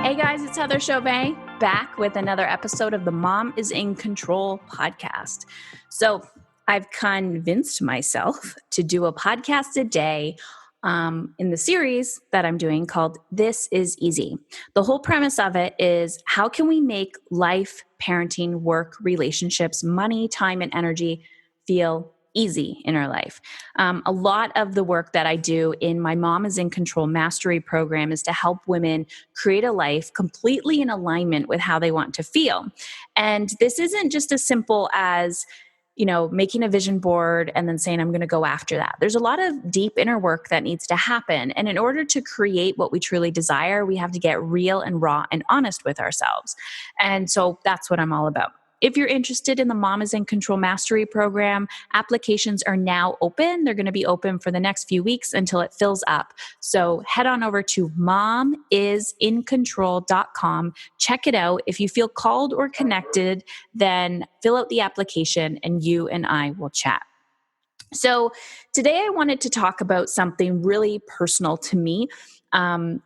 Hey guys, it's Heather Chauvin back with another episode of the Mom is in Control podcast. So I've convinced myself to do a podcast a day in the series that I'm doing called This is Easy. The whole premise of it is how can we make life, parenting, work, relationships, money, time, and energy feel easy in our life. A lot of the work that I do in my Mom is in Control Mastery program is to help women create a life completely in alignment with how they want to feel. And this isn't just as simple as, making a vision board and then saying, I'm going to go after that. There's a lot of deep inner work that needs to happen. And in order to create what we truly desire, we have to get real and raw and honest with ourselves. And so that's what I'm all about. If you're interested in the Mom is in Control Mastery program, applications are now open. They're going to be open for the next few weeks until it fills up. So head on over to momisincontrol.com. Check it out. If you feel called or connected, then fill out the application and you and I will chat. So today I wanted to talk about something really personal to me. When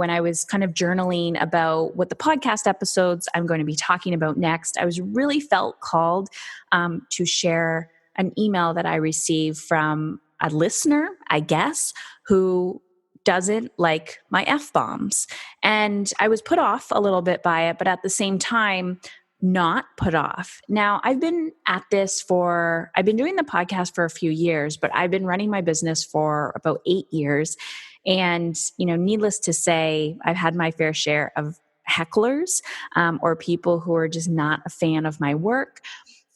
I was kind of journaling about what the podcast episodes I'm going to be talking about next, I was really felt called to share an email that I received from a listener, I guess, who doesn't like my F-bombs. And I was put off a little bit by it, but at the same time, not put off. Now, I've been doing the podcast for a few years, but I've been running my business for about 8 years. And, needless to say, I've had my fair share of hecklers or people who are just not a fan of my work.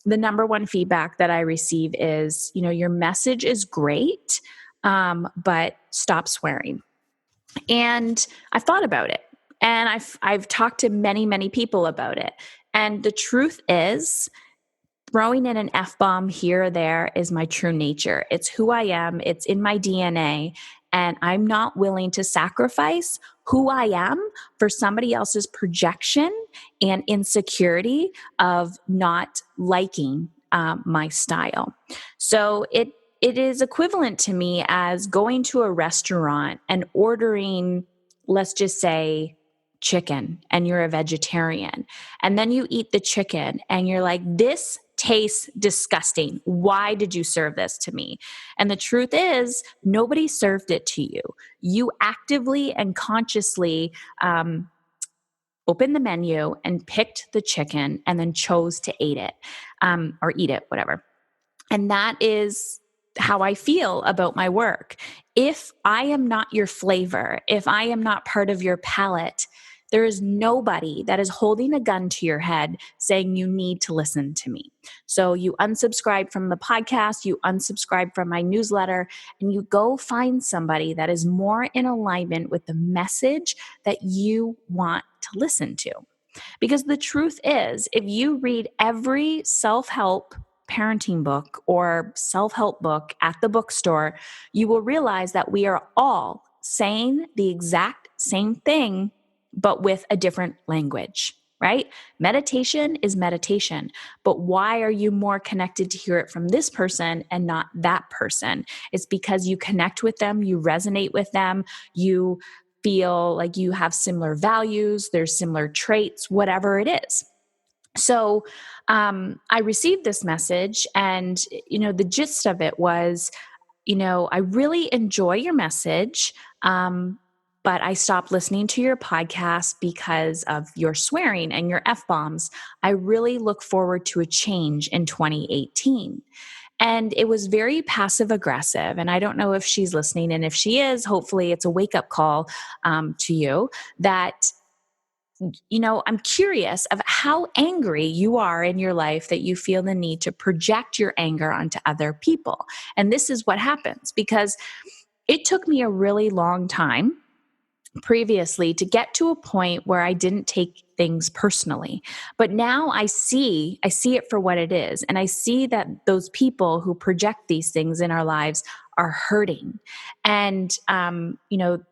The number one feedback that I receive is, your message is great, but stop swearing. And I've thought about it. And I've talked to many, many people about it. And the truth is, throwing in an F-bomb here or there is my true nature. It's who I am. It's in my DNA. And I'm not willing to sacrifice who I am for somebody else's projection and insecurity of not liking my style. So it is equivalent to me as going to a restaurant and ordering, let's just say, chicken, and you're a vegetarian. And then you eat the chicken and you're like, this tastes disgusting. Why did you serve this to me? And the truth is, nobody served it to you. You actively and consciously opened the menu and picked the chicken and then chose to eat it, whatever. And that is how I feel about my work. If I am not your flavor, if I am not part of your palate, there is nobody that is holding a gun to your head saying you need to listen to me. So you unsubscribe from the podcast, you unsubscribe from my newsletter, and you go find somebody that is more in alignment with the message that you want to listen to. Because the truth is, if you read every self-help parenting book or self-help book at the bookstore, you will realize that we are all saying the exact same thing, but with a different language, right? Meditation is meditation, but why are you more connected to hear it from this person and not that person? It's because you connect with them, you resonate with them, you feel like you have similar values, there's similar traits, whatever it is. So I received this message and, the gist of it was, I really enjoy your message, but I stopped listening to your podcast because of your swearing and your F-bombs. I really look forward to a change in 2018. And it was very passive aggressive. And I don't know if she's listening. And if she is, hopefully it's a wake-up call to you that, I'm curious of how angry you are in your life that you feel the need to project your anger onto other people. And this is what happens because it took me a really long time previously to get to a point where I didn't take things personally. But now I see it for what it is. And I see that those people who project these things in our lives are hurting. And,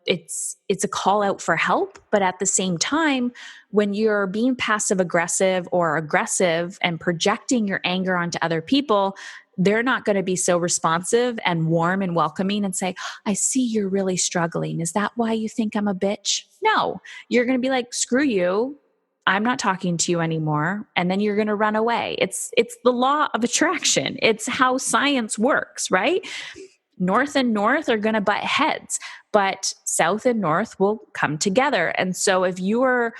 it's a call out for help. But at the same time, when you're being passive aggressive or aggressive and projecting your anger onto other people, they're not going to be so responsive and warm and welcoming and say, I see you're really struggling. Is that why you think I'm a bitch? No, you're going to be like, screw you. I'm not talking to you anymore. And then you're going to run away. It's the law of attraction. It's how science works, right? North and North are going to butt heads, but South and North will come together. And so if you are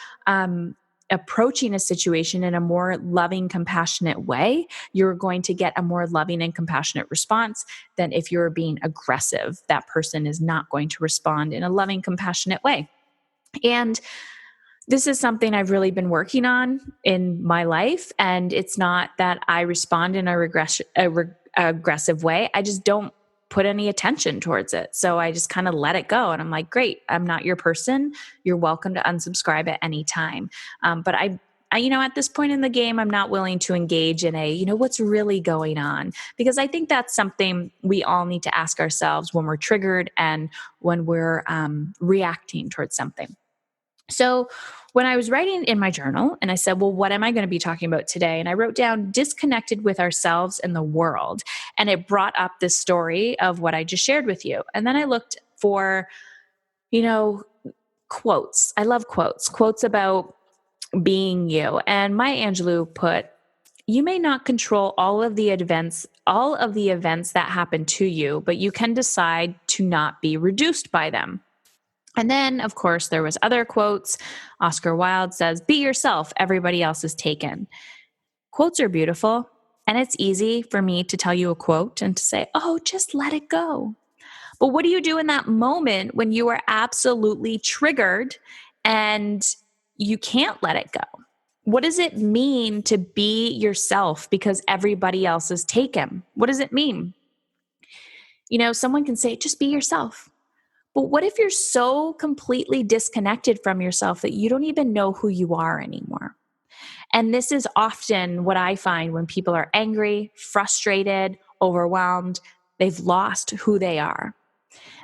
approaching a situation in a more loving, compassionate way, you're going to get a more loving and compassionate response than if you're being aggressive. That person is not going to respond in a loving, compassionate way. And this is something I've really been working on in my life. And it's not that I respond in a aggressive way. I just don't put any attention towards it. So I just kind of let it go. And I'm like, great, I'm not your person. You're welcome to unsubscribe at any time. But I, at this point in the game, I'm not willing to engage in what's really going on? Because I think that's something we all need to ask ourselves when we're triggered and when we're reacting towards something. So when I was writing in my journal and I said, well, what am I going to be talking about today? And I wrote down disconnected with ourselves and the world. And it brought up this story of what I just shared with you. And then I looked for, quotes. I love quotes about being you. And Maya Angelou put, you may not control all of the events that happen to you, but you can decide to not be reduced by them. And then, of course, there was other quotes. Oscar Wilde says, be yourself, everybody else is taken. Quotes are beautiful, and it's easy for me to tell you a quote and to say, oh, just let it go. But what do you do in that moment when you are absolutely triggered and you can't let it go? What does it mean to be yourself because everybody else is taken? What does it mean? Someone can say, just be yourself. But what if you're so completely disconnected from yourself that you don't even know who you are anymore? And this is often what I find when people are angry, frustrated, overwhelmed. They've lost who they are.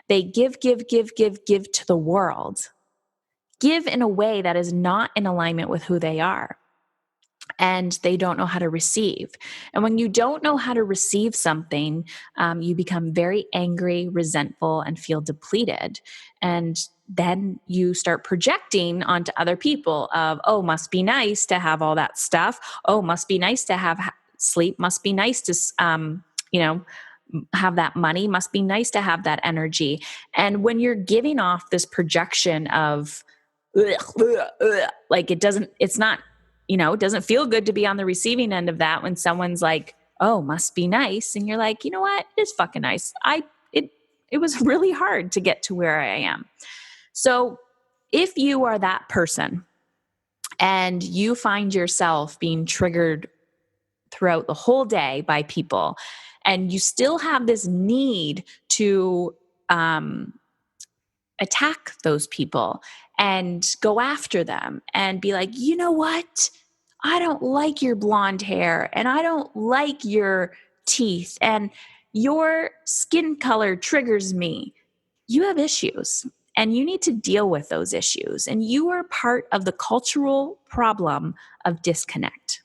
They give to the world. Give in a way that is not in alignment with who they are. And they don't know how to receive. And when you don't know how to receive something, you become very angry, resentful, and feel depleted. And then you start projecting onto other people of, oh, must be nice to have all that stuff. Oh, must be nice to have sleep. Must be nice to, have that money. Must be nice to have that energy. And when you're giving off this projection of, like it doesn't feel good to be on the receiving end of that when someone's like, oh, must be nice. And you're like, you know what? It's fucking nice. It was really hard to get to where I am. So if you are that person and you find yourself being triggered throughout the whole day by people, and you still have this need to attack those people and go after them and be like, you know what? I don't like your blonde hair and I don't like your teeth and your skin color triggers me. You have issues and you need to deal with those issues. And you are part of the cultural problem of disconnect.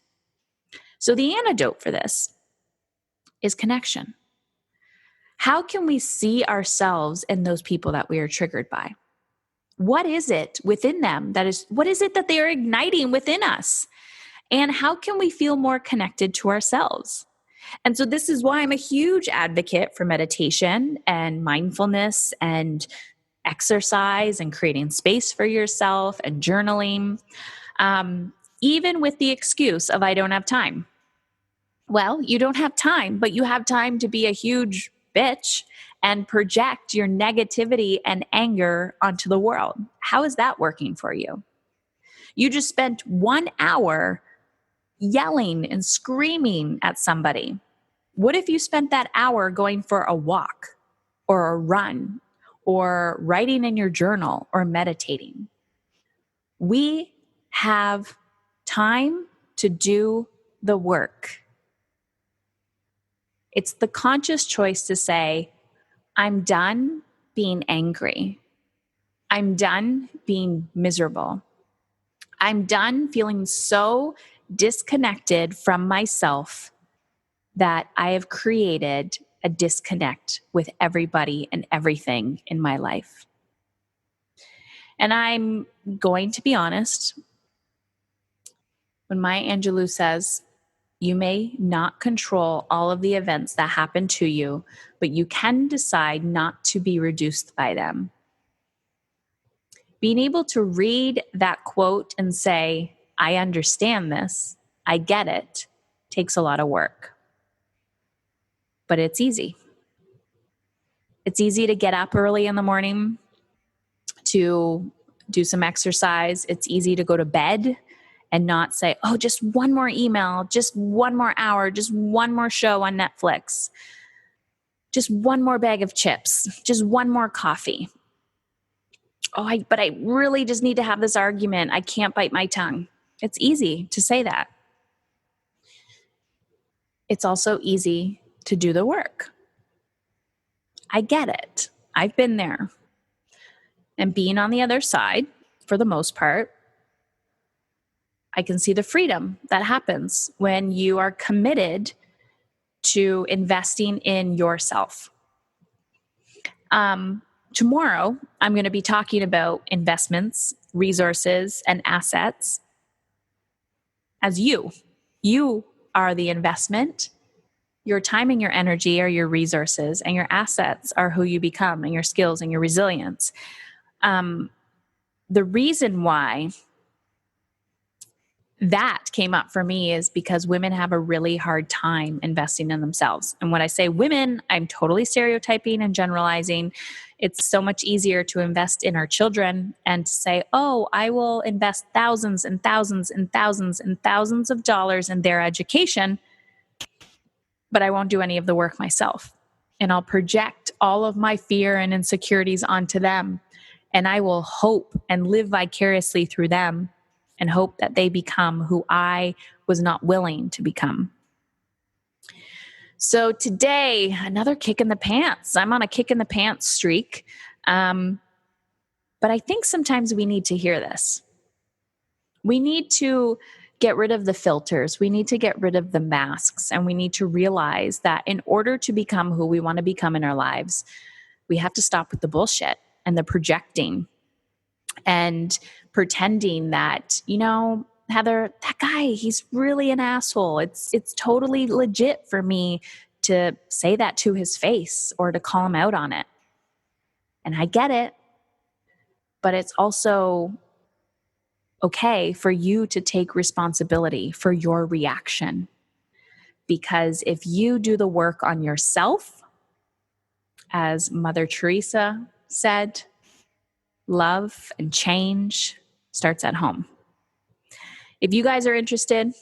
So the antidote for this is connection. How can we see ourselves in those people that we are triggered by? What is it within them what is it that they are igniting within us? And how can we feel more connected to ourselves? And so this is why I'm a huge advocate for meditation and mindfulness and exercise and creating space for yourself and journaling, even with the excuse of I don't have time. Well, you don't have time, but you have time to be a huge bitch and project your negativity and anger onto the world. How is that working for you? You just spent 1 hour yelling and screaming at somebody. What if you spent that hour going for a walk or a run or writing in your journal or meditating? We have time to do the work. It's the conscious choice to say, I'm done being angry. I'm done being miserable. I'm done feeling so disconnected from myself that I have created a disconnect with everybody and everything in my life. And I'm going to be honest, when Maya Angelou says, you may not control all of the events that happen to you, but you can decide not to be reduced by them. Being able to read that quote and say, I understand this, I get it, takes a lot of work. But it's easy. It's easy to get up early in the morning, to do some exercise. It's easy to go to bed and not say, oh, just one more email, just one more hour, just one more show on Netflix, just one more bag of chips, just one more coffee. But I really just need to have this argument. I can't bite my tongue. It's easy to say that. It's also easy to do the work. I get it. I've been there. And being on the other side, for the most part, I can see the freedom that happens when you are committed to investing in yourself. Tomorrow, I'm going to be talking about investments, resources, and assets as you. You are the investment. Your time and your energy are your resources, and your assets are who you become, and your skills and your resilience. The reason why that came up for me is because women have a really hard time investing in themselves. And when I say women, I'm totally stereotyping and generalizing. It's so much easier to invest in our children and to say, oh, I will invest thousands and thousands and thousands and thousands of dollars in their education, but I won't do any of the work myself. And I'll project all of my fear and insecurities onto them. And I will hope and live vicariously through them and hope that they become who I was not willing to become. So today, another kick in the pants. I'm on a kick in the pants streak. But I think sometimes we need to hear this. We need to get rid of the filters. We need to get rid of the masks. And we need to realize that in order to become who we want to become in our lives, we have to stop with the bullshit and the projecting and pretending that, Heather, that guy, he's really an asshole. It's totally legit for me to say that to his face or to call him out on it. And I get it, but it's also okay for you to take responsibility for your reaction. Because if you do the work on yourself, as Mother Teresa said, love and change starts at home. If you guys are interested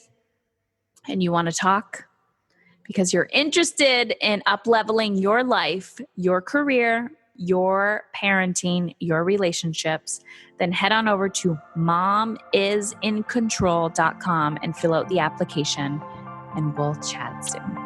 and you want to talk because you're interested in up-leveling your life, your career, your parenting, your relationships, then head on over to momisincontrol.com and fill out the application, and we'll chat soon.